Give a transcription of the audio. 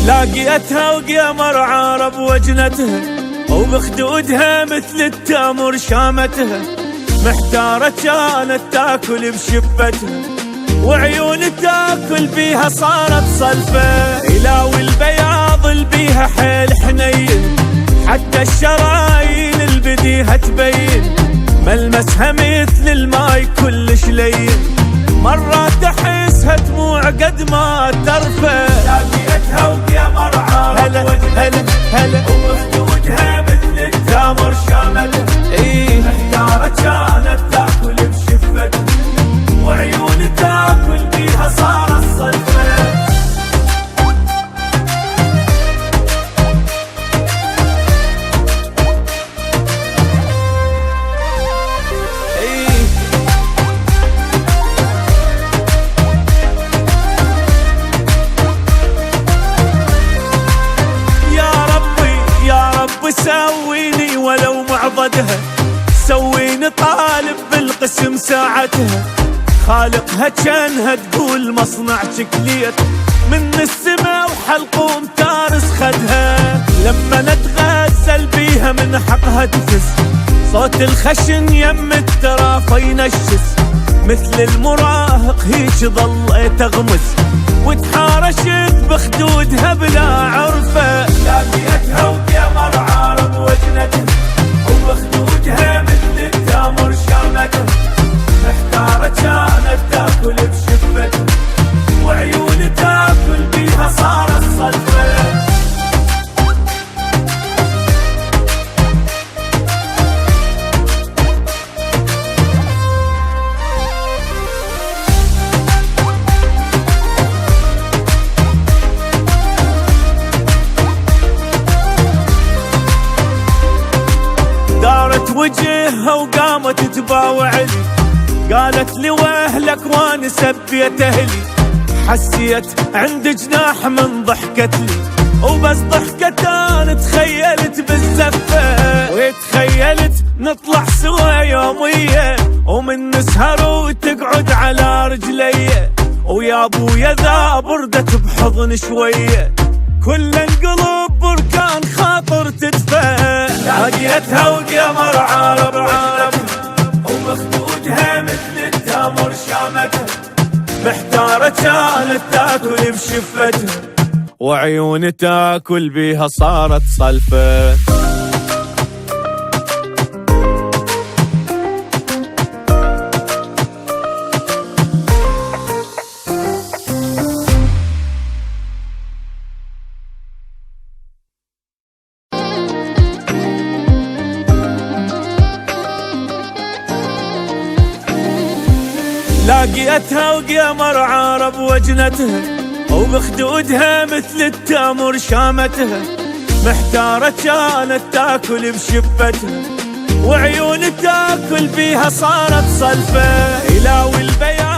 لاقيتها وقمر عارب وجنتها، وبخدودها مثل التمر شامتها. محتارة كانت تاكل بشفتها، وعيون تاكل بيها صارت صلفة. يلاوي البياض البيها حيل حنين، حتى الشرايين البديها تبين. ملمسها مثل الماي كلش لين، مرات احسها دموع قد ما ترفع. لاقيتها وقمر عارب وجنتها، هلا وبخدودها مثل التمر شامتها. محتارة كانت تاكل بشفتها، وعيون تاكل بيها صارت صلفة. سويني ولو معضدها، سويني طالب بالقسم ساعتها. خالقها كانها تقول مصنع شكليت، من السما وحلقوم تارس خدها. لما نتغزل بيها من حقها تفز، صوت الخشن يم الترافة ينشز. مثل المراهق هيك ظليت اغمز، وتحارشت بخدودها بلا عرفة. لاقيتها وقمر عارب وجنتها، وبخدودها مثل التمر شامتها. محتارة كانت تاكل بشفتها، وعيون تاكل بيها صارت صلفة. دارت وجهها وقامت تباوع لي، قالت لي واهلك وانا سبيت اهلي. حسيت عند جناح من ضحكت لي، وبس ضحكت انا تخيلت بالزفة. وتخيلت نطلع سوا يومية، ومن نسهر وتقعد على رجلي. ويا ابويا ذا بردت بحضن شوية، كل انقلب بركان خاطر تدفى. لاقيتها وقمر عارب وبخدودها مثل التمر شامتها. محتارة كانت تاكل بشفتها، وعيون تاكل بيها صارت صلفة. لاقيتها وقمر عارب وجنتها، وبخدودها مثل التمر شامتها. محتارة كانت تاكل بشفتها، وعيون تاكل بيها صارت صلفة. يلاوي البياض